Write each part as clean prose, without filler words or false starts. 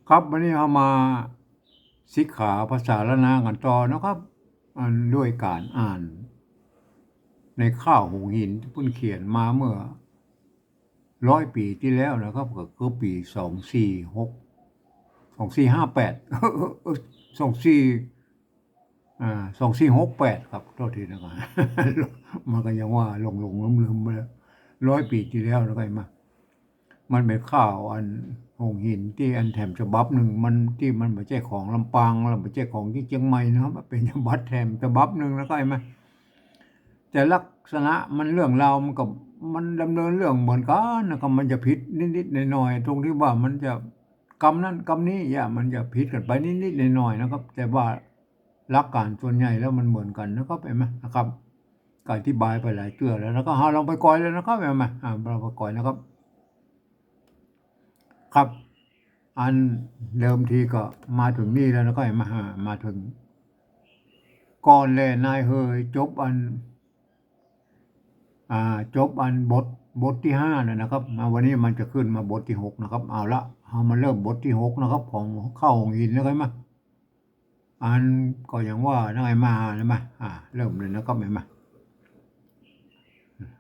ครับวันนี้เอามาศิกขาภาษาละนากันต่อนะครับด้วยการอ่านในข้าวหงหินที่เพิ่นเขียนมาเมื่อ100 ปีที่แล้วนะครับก็คือปี2462458242468ครับโทษทีนะครับมันก็ยังว่าหลงลืมๆไปแล้ว100 ปีที่แล้วแล้วก็มา มันเป็นข่าวอันหงหินที่อันแถมฉบับหนึ่งมันที่มันไม่ใช่ของลำปางแล้วไม่ใช่ของที่เชียงใหม่นะครับมันเป็นฉบับแถมฉบับหนึ่งแล้วก็ไอ้มาแต่ลักษณะมันเรื่องราวมันกับมันดำเนินเรื่องเหมือนกันนะครับมันจะผิดนิดๆหน่อยๆตรงที่ว่ามันจะกรรมนั้นกรรมนี้อย่ามันจะผิดกันไปนิดๆหน่อยๆนะครับแต่ว่าหลักการส่วนใหญ่แล้วมันเหมือนกันนะครับเห็นไหมนะครับก็อธิบายไปหลายเทื่อแล้วแล้วก็ลองไปก่อยเลยนะครับเห็นไหมเราไปก่อยนะครับ ครับอันเดิมทีก็มาถึงนี่แล้วก็มาถึงก่อนเลยนายเฮยจบอันจบอันบทที่5เลยนะครับมาวันนี้มันจะขึ้นมาบทที่6นะครับเอาละเอามาเริ่มบทที่6นะครับของเข้าของหินนะครับมาอันก็อย่างว่านัไงมานะมาเริ่มเลยนะครับเห็นไหม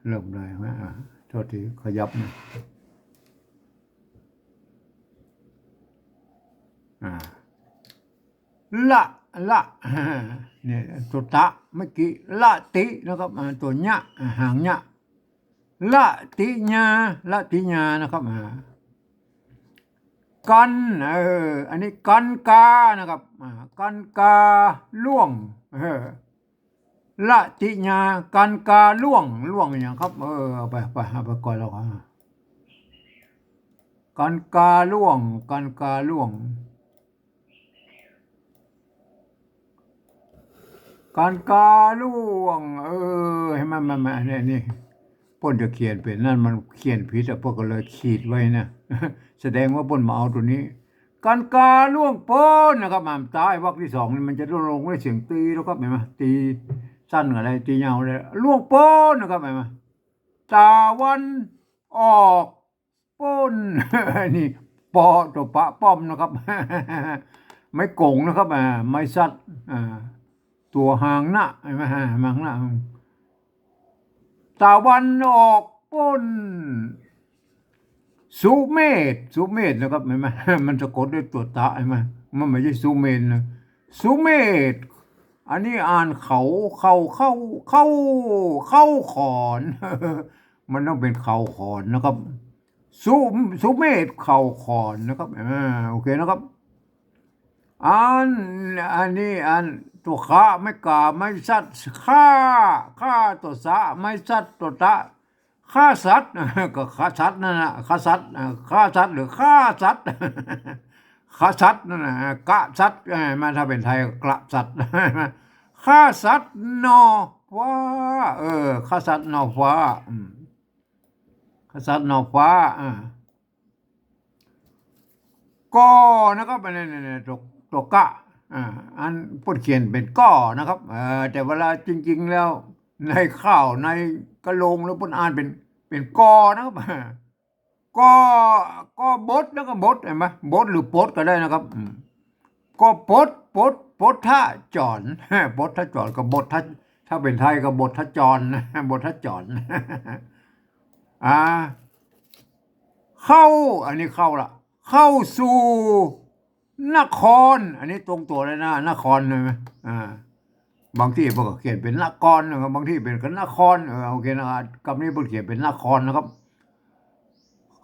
เริ่มเลยนะโทษทีขยับนะอ่า ละละเนี่ยตัวตะเมื่อกี้ละตินะครับตัวเนี้ยหางเนี้ยละติญาละติญานะครับกันอันนี้กันกานะครับกันกาล่วงละติญากันกาล่วงอย่างครับเอาไปก่อนแล้วครับกันกาล่วงกันกาล่วง การกาล่วงให้มันนี่ป้นจะเขียนเป็นนั่นมันเขียนผิดพวกก็เลยขีดไว้นะแสดงว่าป้นมาเอาตัวนี้การกาล่วงป้นนะครับมันตายวรรคที่2นี่มันจะลงด้วยเสียงตีแล้วก็เห็นไหมตีสั้นอะไรตียาวเลยล่วงป้นนะครับเห็นไหมตาวันออกป้นนี่ปอตัวปะป้อมนะครับไม่โกงนะครับไม่สัตว์ตัวหางหน้าใช่ไหมหางหน้าตะวันออกป้นสุเมธนะครับเห็นไหมมันสะกดด้วยตัวตะใช่ไหมมันไม่ใช่สุเมธนะสุเมธอันนี้อ่านเข้าขอนมันต้องเป็นเขาขอนนะครับสุสุเมธเขาขอนนะครับโอเคนะครับอันอันนี้อันตัวขาไม่กาไม่สัตว์ฆ่าตัวสะไม่สัตว์ตัวตะฆ่าสัตว์ก็ฆ่าสัตว์นั่นนะฆ่าสัตว์หรือฆ่าสัตว์ฆ่าสัตว์นั่นนะกะสัตว์มาถ้าเป็นไทยกระสัตว์ฆ่าสัตว์นอฟ้าฆ่าสัตว์นอฟ้าฆ่าสัตว์นอฟ้าก็นะครับนี่ตัวกะอันพูดเขียนเป็นก้อนะครับแต่เวลาจริงๆแล้วในข้าวในกระโหลงแล้วพูดอ่านเป็นกอนะครับก็ก็บดแล้วก็บดเห็นไหมบดหรือปดก็ได้นะครับก็ปดท่าจอนปดท่าจอนกับบดท่าถ้าเป็นไทยก็บทท่าจรบทท่าจรอ่าเข้าอันนี้เข้าละเข้าสู่นครอันนี้ตรงตัวเลยนะนครเลยไหมบางที่พวกเขียนเป็นนครนะครับบางที่เป็นกันนครโอเคนะครับคำนี้พวกเขียนเป็นนครนะครับ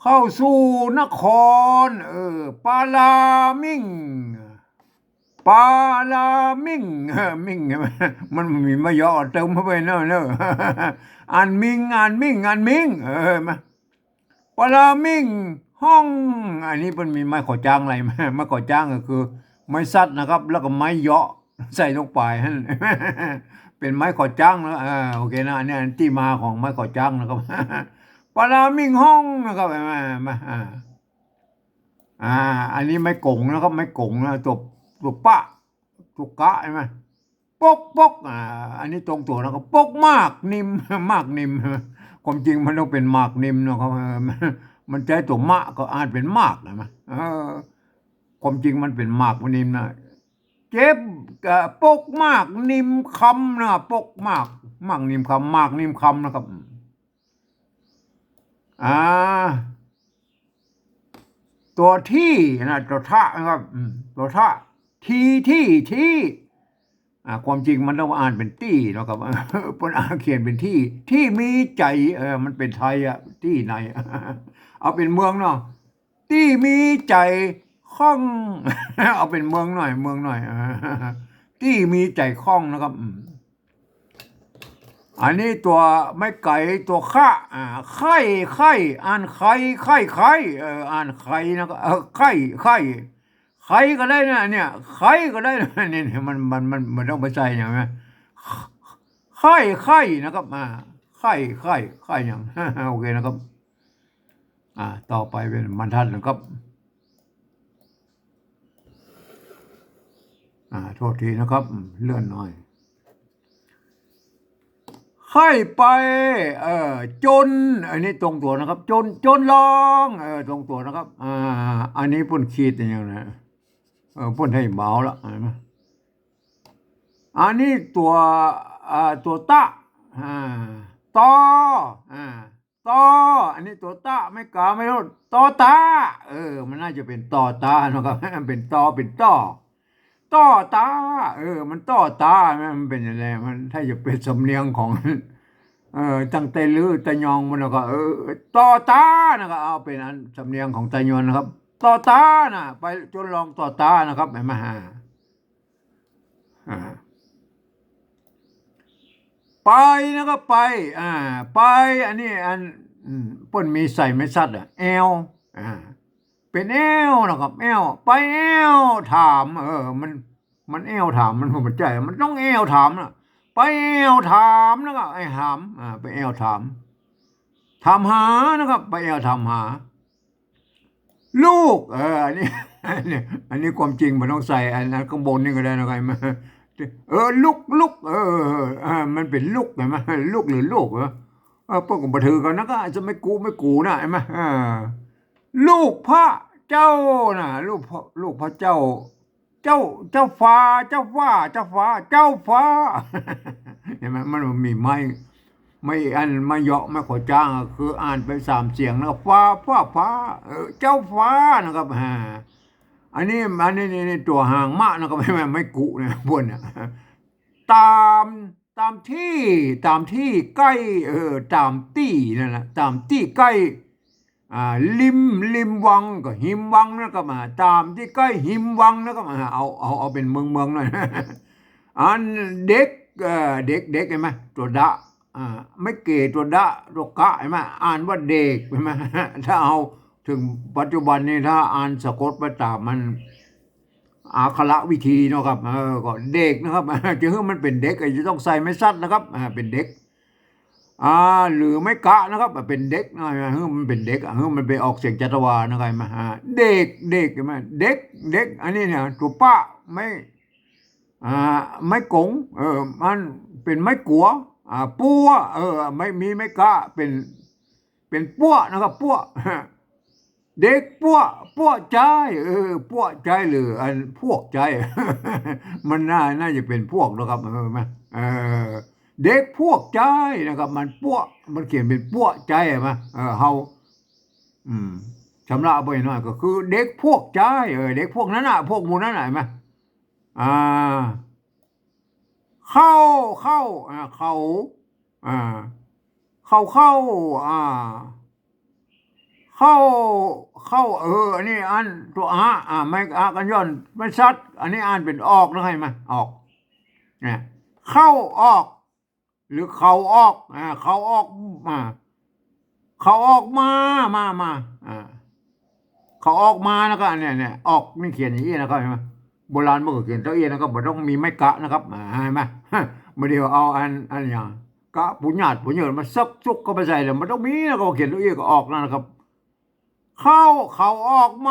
เข้าสู่นครปาลามิ่งปาลามิ่งมิ่งใช่ไหมมันมีมาย่อเติมเข้าไปเนอะอ่านมิงมาปาลามิ่งห้องอันนี้มันมีไม้ขอจ้างอะไรไหมไม้ขอจ้างก็คือไม้ซัดนะครับแล้วก็ไม้เยาะใส่ลงไปฮะเป็นไม้ขอจ้างแล้วโอเคนะอันนี้ที่มาของไม้ขอจ้างนะครับปารามิ่งห้องนะครับมาอันนี้ไม้กงนะครับไม้กงนะตัวปะตัวกะใช่ไหมปกอันนี้ตรงตัวนะครับปกมากนิ่มมากนิ่มความจริงมันต้องเป็นมากนิ่มนะครับมันใจตัวมะก็อ่านเป็นมากนะมั้ยค ความจริงมันเป็นมากมันนิมนะเจ็บปกมากนิมคำนะปกมากมากนิมคำมากนิมคำนะครับอ่าตัวที่นะตัวท่านะครับตัวท่าที่ความจริงมันต้องอ่านเป็นตี้นะครับเพิ่นอ่านเขียนเป็นที่มีใจมันเป็นไทยอะที่ไหนเอาเป็นเมืองเนาะที่มีใจคล่องเอาเป็นเมืองหน่อยที่มีใจคล่องนะครับอันนี้ตัวไม่ไก่ตัวข้าไข่อ่านไข่อ่านไข่นะครับไข่ก็ได้นะเนี่ยไข่ก็ได้นะเนี่ยมันต้องไปใส่อย่างไหมไข่นะครับไข่อย่างโอเคนะครับต่อไปเป็นบรรทัดนะครับโทษทีนะครับเลื่อนหน่อยให้ไปจนอันนี้ตรงตัวนะครับจนลองตรงตัวนะครับอันนี้พ่นขีดอย่างนี้พ่นให้เบาละเห็นไหมอันนี้ตัวตะอ่าตออ่าตออันนี้ตัวตะไม่กาไม่รู้ตอตามันน่าจะเป็นตอตานะครับเป็นตอเป็นต่อตามันต่อตามันเป็นยังไงมันถ้าจะเป็นสำเนียงของตั้งแต่ลือตะยองมันก็ต่อตานะครับเอาเป็นอันสำเนียงของตะยอนนะครับต่อตานะไปจนลองต่อตานะครับเห็นไหมฮะไปนะครับไปไปอันนี้อันป่นมีใส่ไม่ซัดแอลเป็นแอลนะครับแอลไปแอลถามมันแอลถามมันใจมันต้องแอลถามนะไปแอลถามนะครับไอ้ถามไปแอลถามหานะครับไปแอลถามหาลูกอันนี้ความจริงมันต้องใส่อันนั้นข้างบนนี่ก็ได้นะครับมาลูกมันเป็นลูกเห็นไหมลูกหรือลูกพวกบันเทิงกันนะก็จะไม่กูนะเห็นไหมลูกพระเจ้านะลูกพระเจ้าฟ้าเห็นไหมมันมีไม่อันไม่เหาะไม่ขอจ้างคืออ่านไป3เสียงนะฟ้าเจ้าฟ้านะครับอันนี้ตัวหางมะนะครับไม่กุเนี่ยบนเนี่ยตามตามที่ใกล้ตามที่นั่นแหละตามที่ใกล้ริมวังก็หิมวังนะครับตามที่ใกล้หิมวังนะครับเอาเป็นเมืองหน่อยอันเด็กเด็กเห็นไหมตัวดะไม่เกตัวดะตัวกะเห็นไหมอ่านว่าเด็กเห็นไหมถ้าเอาถึงปัจจุบันนี้ถ้าอ่านสะกดไปตามมันอาคละวิธีนะครับก็เด็กนะครับจะให้มันเป็นเด็กจะต้องใส่ไม่ซัดนะครับเป็นเด็กหรือไม่กะนะครับเป็นเด็กนะมันเป็นเด็กมันไปออกเสียงจัตวานะครับมาเด็กใช่ไหมเด็กอันนี้เนี่ยตัวป้าไม่กงมันเป็นไม่กัวปัวไม่มีไม่กะเป็นปัวนะครับปัวเด็กปัวใจปัวใจหรืออันพวกใจมันน่าจะเป็นพวกนะครับไหมเด็กพวกใจนะครับมันเขียนเป็นพวกใจไหมเฮาชำระไปหน่อยก็คือเด็กพวกใจเด็กพวกนั้นน่ะพวกหมู่นั้นไหนไหมอ่าเข้าเขาอ่าเข้าเข้าอันนี้อ่านตัวไม่กันย่อนไม่ชัดอันนี้อ่านเป็นออกนะให้มาออกเนี่ยเข้าออกหรือเขาออกเขาออกมาเขาออกมาเขาออกมานะครับเนี่ยออกนี่เขียนอย่างนี้นะครับเห็นไหมโบราณเมื่อเขียนตัวเองนะครับมันต้องมีไม่กะนะครับเห็นไหมไม่ได้เอาอันอย่างกะปุญญาตมาซักซุกก็ไปใส่เลยมันต้องมีนะก็เขียนตัวเองก็ออกนะครับเขาออกม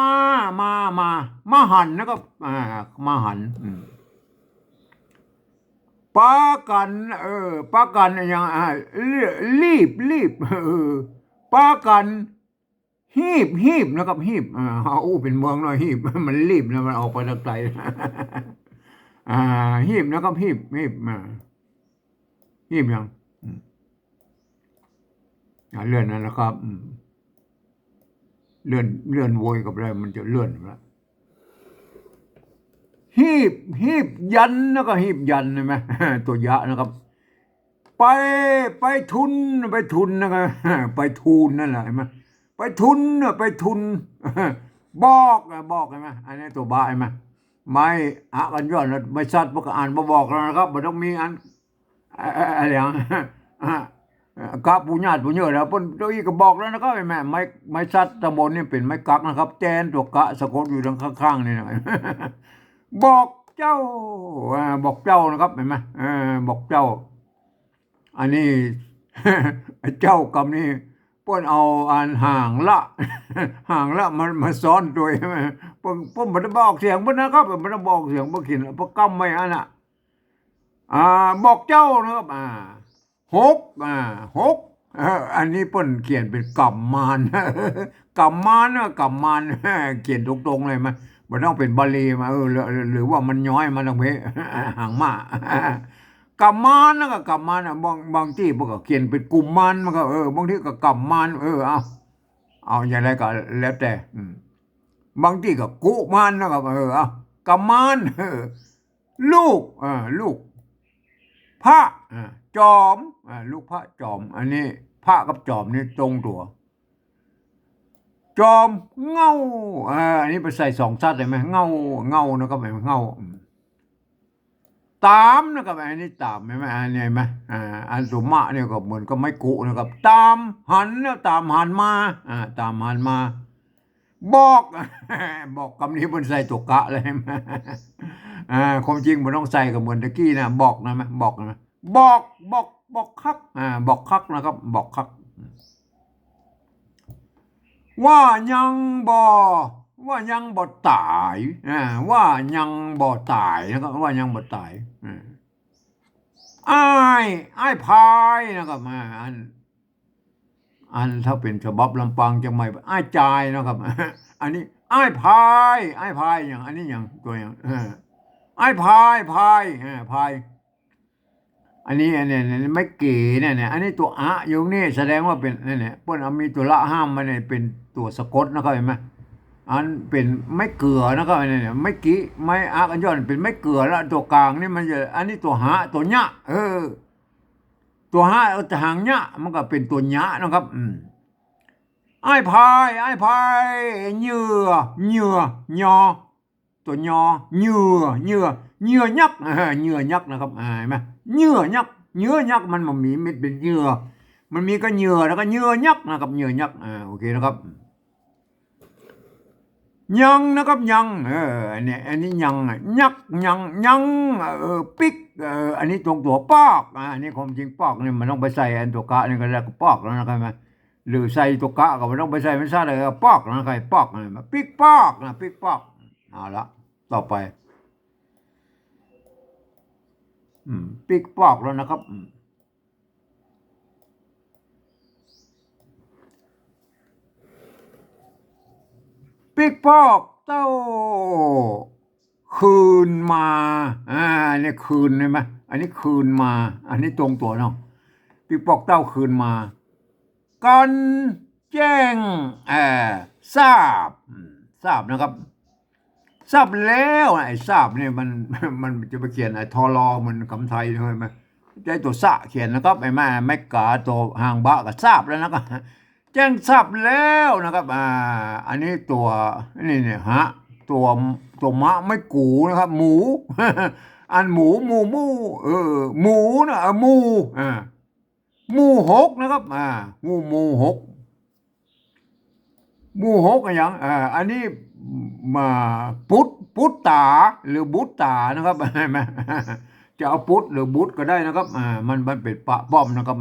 าหันนะครับมาหันปากันปากันอย่างรีบปากัน ฮีบนะครับฮีบอู้เป็นเมืองหน่อยฮีบมันรีบนะมันออกไปทางไกลอ่าฮีบนะครับฮีบฮีบยังอืมเลื่อนนั่นนะครับเลื่อนโวยกับอะไรมันจะเลื่อนละฮีบฮีบยันแล้วก็ฮีบยันใช่ไหมตัวยะนะครับไปไปทุนไปทุนนะครับไปทูนนั่นแหละเห็นไหมไปทุนไปทุนบอกใช่ไหมอันนี้ตัวบ้าใช่ไหมไม่อะกันย้อนไม่ชัดพวกอ่านบอกแล้วนะครับมันต้องมีอันอะไรอย่างกับปุญญาปุญเยอะแล้วเพิ่นตัวอีกก็บอกแล้วนะครับแม่ไม้ชัดตะบนนี่เป็นไม้กักนะครับแจนตัวกะสะกดอยู่ทางข้างๆนี่นะบอกเจ้าบอกเจ้านะครับเห็นไหมบอกเจ้า อันนี้เจ้ากรรมนี่เพิ่นเอาอันห่างละห่างละมันมาซ้อนตัวใช่ไหมเพิ่นบ่ได้บอกเสียงเพิ่นนะครับบ่ได้บอกเสียงบ่ขินบ่กำไว้อันน่ะอ่าบอกเจ้านะครับหกหกอันนี้เพิ่นเขียนเป็นกำมานกำมานนะกำมานเขียนตรงๆเลยมั้ยบ่ต้องเป็นบาลีมาหรือว่ามันย้อยมาทางเพห่างมากำมานนะก็กำมานบางที่พวกก็เขียนเป็นกุมมานมันก็บางทีก็กำมานเอาอย่างไรก็แล้วแต่บางที่ก็กุมานนะก็เอากำมานลูกพระจอมลูกพระจอมอันนี้พระกับจอมนี่ตรงตัวจอมเงาอันนี้ไปใส่สองซัดได้ไหมเงานะครับแบบเงาตามนะครับอันนี้ตามไหมอันนี้ไหมอันสุมาเนี่ยก็เหมือนก็ไม่กุนะครับตามหันแล้วตามหันมาตามหันมาบอกบอกคำนี้มันใส่ตัวกะเลยความจริงมันต้องใส่กับเหมือนตะกี้นะบอกนะไหมบอกนะบอกคักบอกคักนะครับบอกคักว่ายังบ่ว่ายังบ่ตายว่ายังบ่ตายนะครับว่ายังบ่ตายอ้ายพายนะครับอันถ้าเป็นฉบับลำปางจะไม่อ้ายจายนะครับอันนี้อ้ายพายอย่างอันนี้อย่างตัวอย่างอ้ายพายพายอันนี้ไม่เก๋เนี่ยอันนี้ตัวอะอยู่นี่แสดงว่าเป็นเนี่ยเพิ่นเอามีตัวละห้ามมาเนี่ยเป็นตัวสะกดนะครับเห็นไหมอันเป็นไม่เกลือนะครับเนี่ยไม่กี้ไม่อะกันย้อนเป็นไม่เกลือแล้วตัวกลางนี่มันจะอันนี้ตัวหะตัวหยะตัวหะจะหางหยะมันก็เป็นตัวหยะนะครับไอ้พายเหยื่อยอตัวยอเหยื่อยักษ์เหยื่อยักษ์นะครับเห็นไหมเหยื่อยักษ์มันมีเม็ดเป็นเหยื่อมันมีก็เหยื่อแล้วก็เหยื่อยักษ์นะครับเหยื่อยักษ์โอเคนะครับยังนะครับยังอันนี้ยังยักษ์ยังปิกอันนี้ตรงตัวปอกอันนี้ความจริงปอกนี่มันต้องไปใส่อันตัวกะนี่ก็แล้วก็ปอกแล้วนะครับหรือใส่ตัวกะก็ไม่ต้องไปใส่ไม่ใช่เลยปอกนะครับปอกนะปิกปอกนะปิกปอกเอาละต่อไปปิกปอกแล้วนะครับปิกปอกเต้าคืนมานี่คืนใช่ไหมอันนี้คืนมาอันนี้ตรงตัวเนาะปิกปอกเต้าคืนมากันแจ้งทราบนะครับทราบแล้วไอ้ทราบเนี่ยมันจะไปเขียนไอ้ทอรอมันคำไทยใช่ไหมใจตัวสะเขียนนะครับไอ้แม่ไม่กาตัวหางบะก็ทราบแล้วนะครับแจ้งทราบแล้วนะครับอันนี้ตัวนี่เนี่ยตัวมะไม่กูนะครับหมูอันหมูหมูนะหมูหกนะครับหมูหกอย่างอันนี้มาพุทตาหรือบุตตานะครับจะเอาพุทหรือบุตก็ได้นะครับมันเป็นปะป้อมนะครับ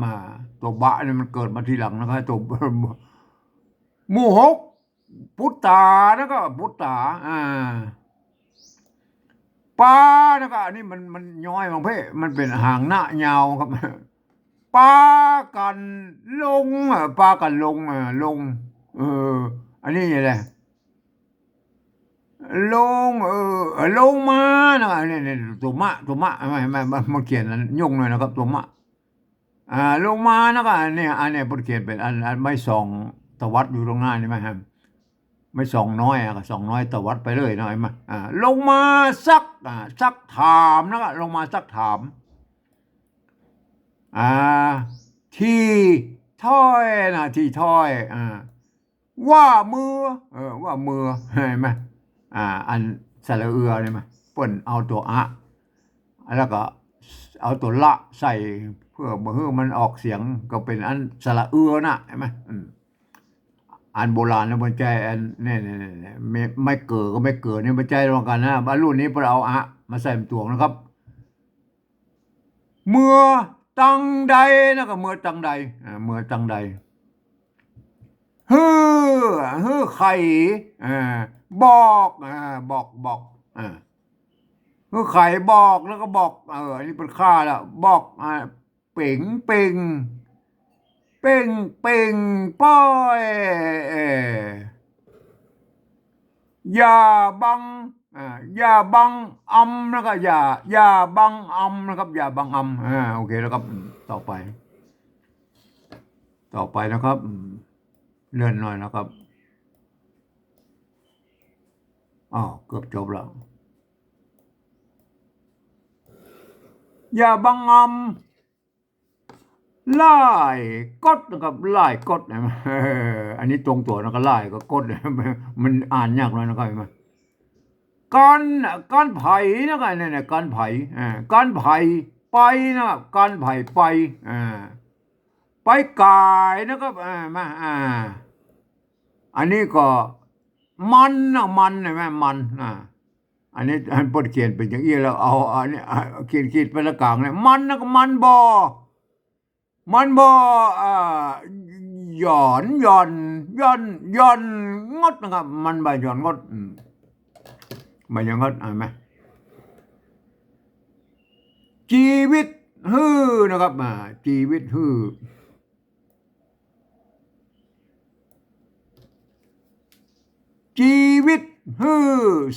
ตัวบะเนี่ยมันเกิดมาทีหลังนะครับตัวหมู่หกพุทตานะครับพุทตาปลานะครับอันนี้มันย้อยบางเพมันเป็นหางหน้ายาวครับปลากันลงลง อันนี้อะไรลงลงมานะครับนี่ตัวมะไม่มันเขียนยุ่งหน่อยนะครับตัวมะลงมานะครับอันนี้บทเขียนเป็นอันไม่ส่องตวัดอยู่ตรงหน้านี่ไหมครับไม่ส่องน้อยก็ส่องน้อยตวัดไปเลยนะเห็นไหมลงมาซักถามนะครับลงมาซักถามที่ถ้อยนะที่ถ้อยว่ามือว่ามือเห็นไหมอันสระเอือนี่ไหมเปิ้นเอาตัวแล้วก็เอาตัวละใส่เพื่อบ่ให้มันออกเสียงก็เป็นอันสระเอือนะเห็นไหมอันโบราณนะมันใจอันนี่ไม่เกิดก็ไม่เกิดนี่มันใจตรงกันนะบรรลุนี้พอเอามาใส่ตัวนะครับเมื่อตังใดนะก็เมื่อตังใดเมื่อตังใดฮือไข่บอกฮือไข่บอกแล้วก็บอกอันนี้เป็นค่าแล้วบอกเป่งป้อยอย่าบังอย่าบังนะครับอย่าบังนะครับอย่าบังโอเคแล้วครับต่อไปนะครับเลื่อนหน่อยนะครับเกือบจบแล้วอย่าบังไล่กดนะครับไล่กดนะอันนี้ตรงตัวนะก็ไล่ก็กดมันอ่านยากเลยนะครับมาการไผ่นะครับเนี่ยการไผ่ไปนะครับการไผ่ไปกายนะครับมาอันนี้ก็มันนะมันเห็นไหมมันอันนี้อันปดเขียนเป็นอย่างนี้แล้วเอาอันนี้ขีดไปละกลางเลยมันนะก็มันบ่หย่อนงดนะครับมันบ่หย่อนงดบ่หย่อนงดเห็นไหมชีวิตฮือนะครับชีวิตฮือชีวิตฮือ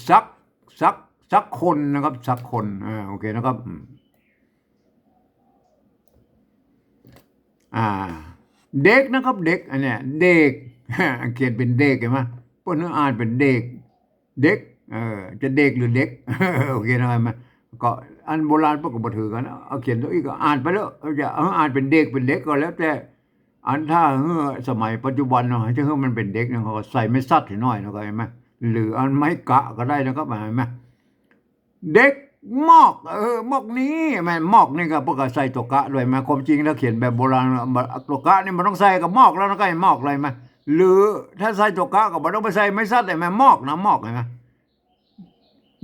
สักคนนะครับสักคนโอเคนะครับเด็กนะครับเด็กอันเนี้ยเด็กเขียนเป็นเด็กเห็นไหมพวกนั้นอ่านเป็นเด็กจะเด็กหรือเด็กโอเคนะครับมั้ยก็อันโบราณพวกก็บ่ถือกันเอาเขียนตัวอีกก็อ่านไปแล้วจะอ่านเป็นเด็กก็แล้วแต่อันถ้าสมัยปัจจุบันเนาะจะมันเป็นเด็กเนี่ยเขาก็ใส่ไม่ซัดให้น้อยนะครับเห็นไหมหรืออันไม้กะก็ได้นะครับเห็นไหมเด็กมอกนี้แม่มอกนี่ก็พวกก็ใส่ตัวกะด้วยมาความจริงแล้วเขียนแบบโบราณตัวกะนี่มันต้องใส่กับมอกแล้วนะก็ให้มอกอะไรมาหรือถ้าใส่ตัวกะก็บ่ต้องไปใส่ไม่ซัดไอ้แม่มอกนะมอกเห็นไหม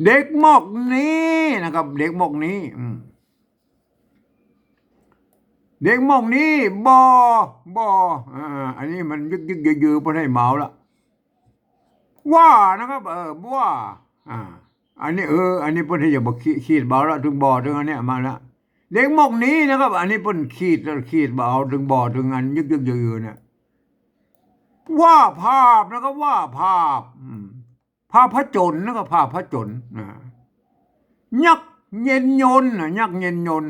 เด็กมอกนี้นะครับเด็กมอกนี้เด็กมอกนี้บอันนี้มันยึกยือพอให้เมาละว่านะครับว่าอันนี้อันนี้เพิ่นให้อย่าบอกขีดเบาแล้วถึงบ่อถึงอันเนี้ยมาแล้วเด็กหมกนี้นะครับอันนี้เพิ่นขีดเบาถึงบ่อถึงอันยึกยือเนี่ยว่าภาพนะครับว่าภาพผจญนะครับภาพผจญยักเย็นยน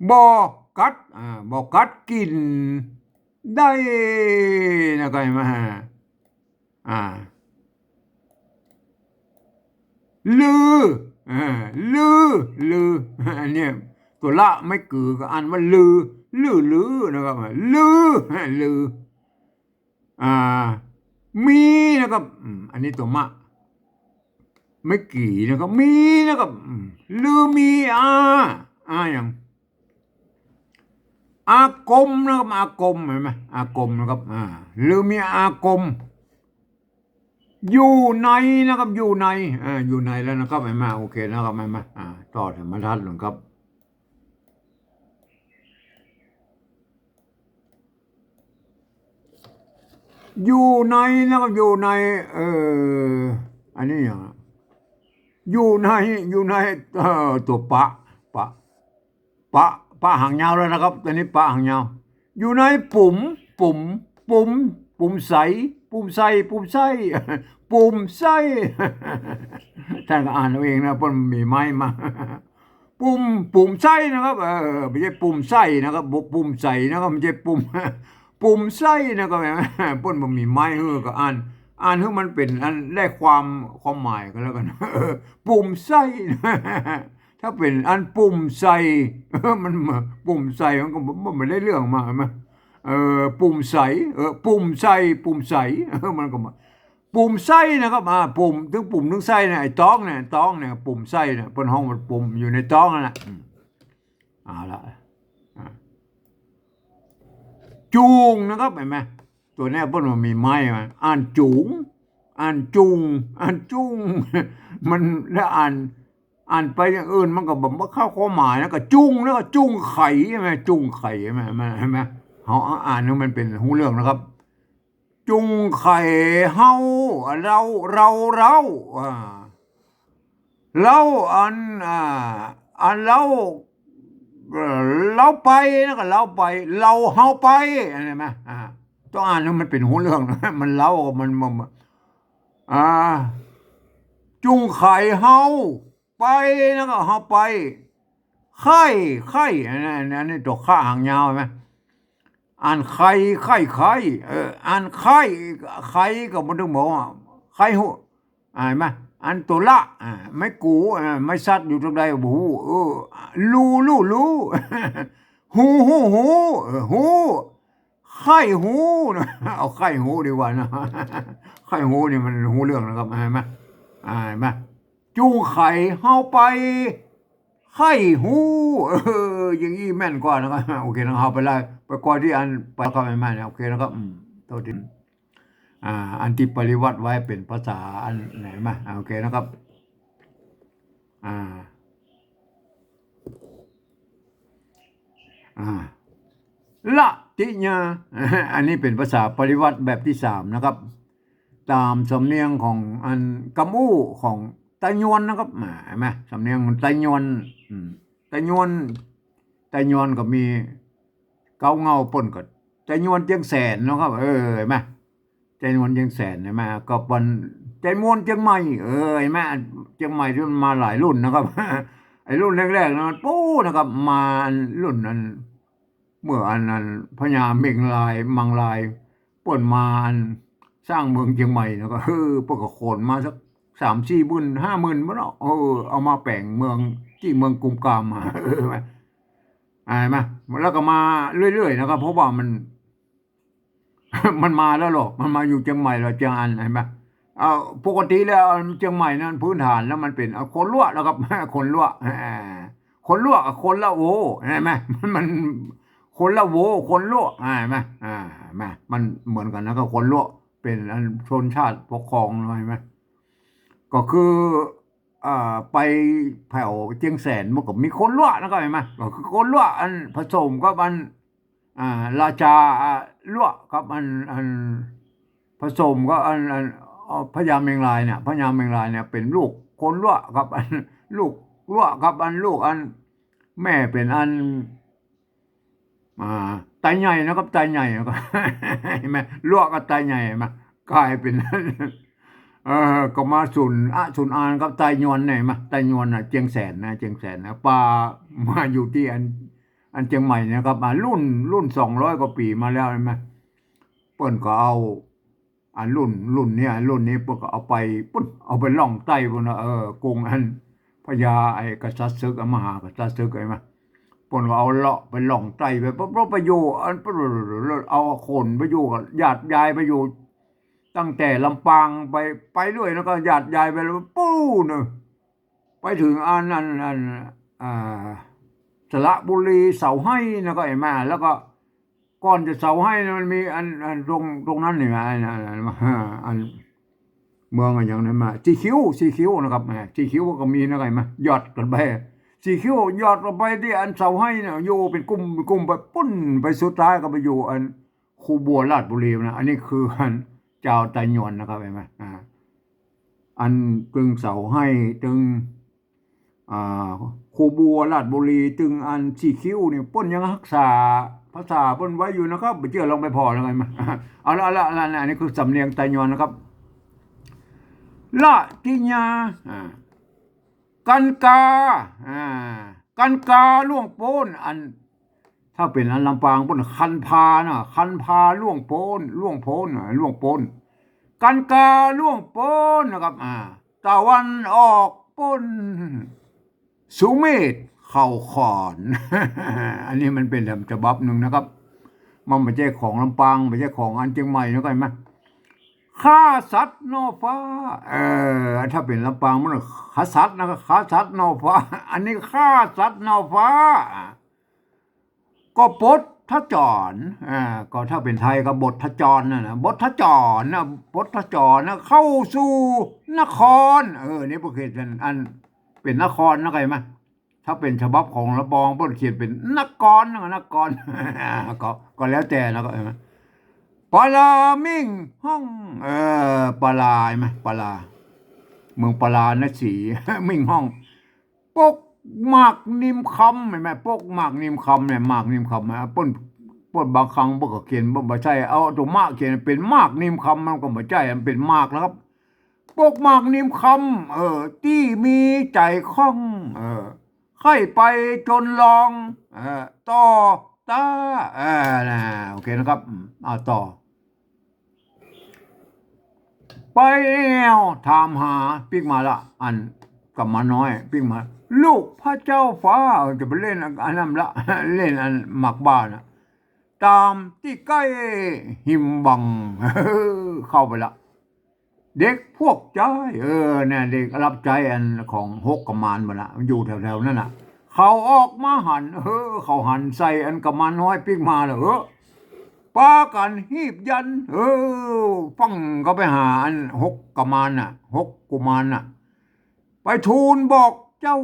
บ่กัดกินได้นะครับเห็นไหมลืออันนี้ตัวละไม่กือก็อ่านว่าลือนะครับลือมีนะครับอันนี้ตัวมะไม่กี่นะครับมีนะครับลือมีอย่างอากมนะครับอากมเห็นไหมอากมนะครับลือมีอากมอยู่ในนะครับอยู่ในแล้วนะครับมาโอเคนะครับมาต่อธรรมทัศน์หลวงครับอยู่ในนะครับอยู่ในอันนี้อย่างอยู่ในตัวปะหางยาวแล้วนะครับตอนนี้ปะหางยาวอยู่ในปุ่ม ปุ่มใสปุ่มใสปุ่มใสปุ่มใสท่านก็อ่านเอาเองนะเพราะมันมีไม้มาปุ่มปุ่มไส้นะครับไม่ใช่ปุ่มไส้นะครับปุ่มใส่นะครับไม่ใช่ปุ่มปุ่มไส้นะครับเพิ่นมันมีไม้ก็อ่านให้มันเป็นอันได้ความหมายก็แล้วกันปุ่มไส้ถ้าเป็นอันปุ่มใส่มันปุ่มใส่มันก็ไม่ได้เรื่องมาไหมปุ่มใสปุ่มใส่ปุ่มใสมันก็มาปุ่มไส้นะครับปุ่มถึงปุ่มถึงไส้เนี่ยไอ้ต้องเนี่ยปุ่มไส้เนี่ยบนห้องมันปุ่มอยู่ในต้องนั่นแหละเอาละจูงนะครับเห็นไหมตัวนี้เพิ่นมันมีไม้มาอ่านจูงอ่านจุงอ่านจุงมันแล้วอ่านไปอย่างอื่นมันก็แบบว่าเข้าความหมายแล้วก็จุงแล้วก็จุงไข่ใช่ไหมจุงไข่ใช่ไหมเห็นไหมเขาอ่านให้มันเป็นหูเรื่องนะครับ จุงไข่เฮาเราเราอันเราไปนะก็เราไปเราเฮาไปอะไรไหมต้องอ่านให้มันเป็นหูเรื่องนะมันเล่ามันอ่าจุงไข่เฮาไปนะก็เฮาไปไข่อันนี้ตัวข้าหางยาวไหม อ่านไข่อ่านไข่ก็มันต้องบอกว่าไข่หูเห็นไหมอันตัวละไม่กูไม่ซัดอยู่ตรงใดบูรู้หูไข่หูนะเอาไข่หูดีกว่านะไข่หูนี่มันหูเรื่องนะครับเห็นไหมเห็นไหมจูงไข่เฮาไปไข่หูอย่างนี้แม่นกว่านะครับโอเคนะครับไปเลยไปก่อนที่อันไปก็ไม่แม่นโอเคนะครับตัวที่อันที่ปริวัติไว้เป็นภาษาอันไหนมาโอเคนะครับอ่าอ่าละติญาอันนี้เป็นภาษาปริวัติแบบที่สามนะครับตามสำเนียงของอันกำอู้ของไตยวนนะครับเห็นไหมสำเนียงไตยวนไตยวนไตยวนก็มีเกาเงาป่นก็ไตยวนเจียงแสนนะครับเห็นไหมไตยวนเจียงแสนเห็นไหมก็เป็นไตยวนเจียงใหม่เห็นไหมเจียงใหม่ที่มันมาหลายรุ่นนะครับไอ้รุ่นแรกๆนะปู้นะครับมารุ่นนั้นเมื่ออันนั้นพญาเมงลายมังลายป่นมาอันสร้างเมืองเชียงใหม่แล้วก็พวกก็โขนมาสัก3-4 หมื่น50,000มั้งเนาะเอามาแปลงเมืองที่เมืองกุมกามมาไหมไหมแล้วก็มาเรื่อยๆนะครับเพราะว่ามันมันมาแล้วหรอกมันมาอยู่เชียงใหม่แล้วเชียงอันเห็นไหมเอาปกติแล้วเชียงใหม่นั้นพื้นฐานแล้วมันเป็นคนลวกนะครับคนลวกคนลวกกับคนละโวเห็นไหมมันคนละโวคนลวกเห็นไหมมามันเหมือนกันนะก็คนลวกเป็นอันชนชาติปกครองเลยไหมก็คือไปแผ่วเจียงแสนมันก็มีคนลวกนะครับเห็นไหมก็คือคนลวกอันผสมกับอันราชาลวกกับอันผสมก็อันพญาเมงรายเนี่ยพญาเมงรายเนี่ยเป็นลูกคนลวกกับอันลูกลวกกับอันลูกอันแม่เป็นอันไตใหญ่นะครับไตใหญ่นะครับเห็นไหมลวกกับไตใหญ่มากลายเป็นก็มาสุนอานกับไตยวนเนี่ยมาไตยวนเจียงแสนนะเจียงแสนนะปลามาอยู่ที่อันเชียงใหม่นะครับมารุ่น200 กว่าปีมาแล้วเห็นไหมเปิ้นก็เอาอันรุ่นเนี่ยรุ่นนี้เปิ้นก็เอาไปปุ๊บเอาไปล่องใต้บนกรุงอันพญาไอ้กษัตริย์ศึกมหากษัตริย์ศึกไอ้มาเปิ้นก็เอาเลาะไปล่องใต้ไปปุ๊บไปอยู่อันเอาคนไปอยู่กับญาติยายไปอยู่ตั้งแต่ลำปางไปเรื่อยแล้วก็ญาติยายไปแล้วปู้เนอะไปถึงอันสระบุรีเสาให้นะก็เห็นไหมแล้วก็ก่อนจะเสาให้มันมีอันตรงนั้นนี่ไงอันเมืองอย่างนั้นมาสีคิ้วนะครับสีคิ้วก็มีนะไงมายอดกันไปสีคิ้วยอดกันไปที่อันเสาให้เนี่ยอยู่เป็นกลุ่มไปปุ้นไปสุดท้ายก็ไปอยู่อันคูบัวราชบุรีนะอันนี้คืออันเจ้าไตยวนนะครับเห็นไหมอันตึงเสาให้ตึงคูบัวราชบุรีตึงอันสีคิ้วเนี่ยป้นยังรักษา ภาษาเพิ่นไว้อยู่นะครับไปเจอลองไปพอแล้วไงมาเอาละอันนี้คือสำเนียงไตยอนนะครับละทิญากันกากันกาล่วงโป้นอันถ้าเป็นอันลำปางเพิ่นคันพานะคันพาล่วงโป้นล่วงโป้นล่วงโป้นกันกาล่วงโป้นนะครับตะวันออกป้นสุเมธเข้าขอน อันนี้มันเป็นแบบฉบับหนึ่งนะครับมันไม่ใช่ของลำปางไม่ใช่ของอันเชียงใหม่นะก็เห็นไหมฆ่าสัตว์นอฟ้าถ้าเป็นลำปางมันฆ่าสัตว์นะฆ่าสัตว์นอฟ้าอันนี้ฆ่าสัตว์นอฟ้าก็ปดทจรก็ถ้าเป็นไทยก็บททจรนะบททจรนะบททจรนะเข้าสู่นครนี่ประเทศเป็นนครนะไงมั้ยถ้าเป็นฉบับของระบองเพิ่นเขียนเป็นนครก็แล้วแต่นะก็เห็นมั้ยปลามิ่งห้องปลาไหมปลาเมืองปลานะสี มิ่งห้องปกหมากนิมคำเห็นไหมปกหมากนิมคำเนี่ยหมากนิมคำป้นบางครั้งบ่ก็เขียนบ่ใช่เอาตัวมากเขียนเป็นหมากนิมคำมันก็บ่ใช่มันเป็นหมากนะครับปกหมากนิมคำที่มีใจคล่องค่อยไปจนลองต่อตานะโอเคนะครับเอาต่อไปแล้วถามหาปิ๊กมาละอันกับมาน้อยปิ๊กมาลูกพระเจ้าฟ้าจะไปเล่นอันนั้นละ เล่นอันหมักบ้านนะตามที่ใกล้หิมบัง เข้าไปละเด็กพวกใจเนี่ยเด็กรับใจอันของหกกมานมาละอยู่แถวๆนั่นน่ะเขาออกมาหันเขาหันใส่อันกมานน้อยปิ๊กมาเลยปากันหีบยันฟังก็ไปหาอันหกกมานน่ะหกกุมารน่ะไปทูลบอกเจ้า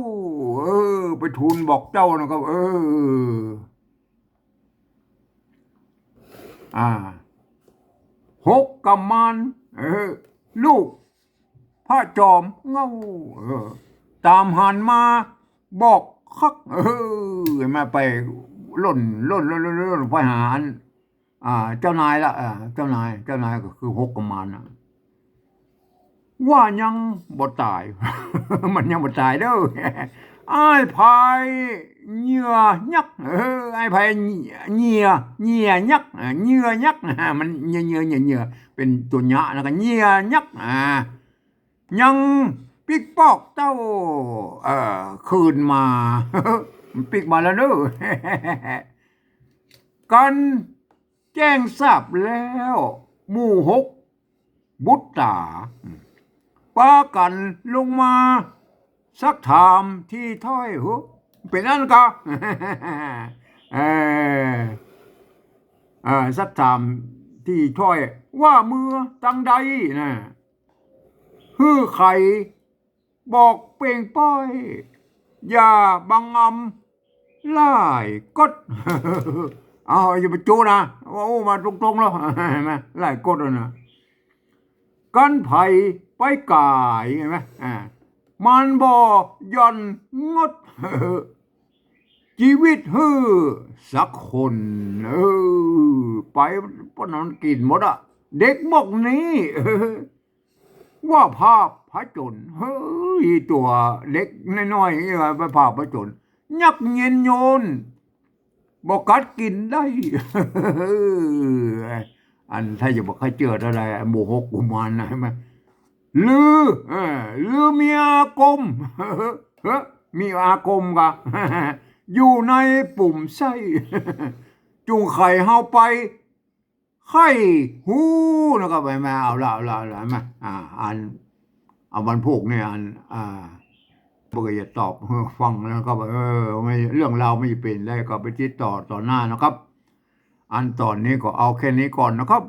ไปทูลบอกเจ้านะครับหกกมานลูกพระจอมเงาตามหันมาบอกคักมาไปล่นไปหาอันเจ้านายละเจ้านายก็คือหกกมารนะว่ายังบ่ตาย มันยังบ่ตายเด้อ อ้ายพายเหยื่อยักษ์อ้ายพายเหยื่อยักษ์เหยื่อยักษ์มันเหยื่อเป็นตัวหยะแล้วก็เหยื่อยักษ์ยังปิกปอกเต้าคืนมา มันปิกมาแล้วเด้อ กันแจ้งทราบแล้วหมู่หกบุตตาปากันลงมาสักถามที่ถ้อยเป็นนั่นก็ สักถามที่ถ้อยว่าเมื่อตังใดนะฮือไข่บอกเป่งป้อยอย่าบังอำล่ายกด อย่าไปโจนะมาตรงๆแล้วมาไล่กดแล้วนะกันไผ่ไปกายเห็นไหมมันบ่ย่อนงด ชีวิตสักคนไปปนอนกินหมดเด็กบอกนี้ว่าภาพพระจนตัวเด็กน้อยๆไปภาพพระจนยักเย็นโยนบอกกัดกินได้ อันถ้าจะบอกใครเจออะไรหมู่หกกุมารนะใช่ไหมลือมีอากม มีอากมกะ อยู่ในปุ่มไส้ จุงไข่เฮาไปไข่หูนะครับไปมาเอาละมาอันเอาวันพวกเนี่ยพวกจะตอบฟังแล้วก็ไม่เรื่องราวไม่เป็นได้ก็ไปติดต่อหน้านะครับอันตอนนี้ก็เอาแค่นี้ก่อนนะครับ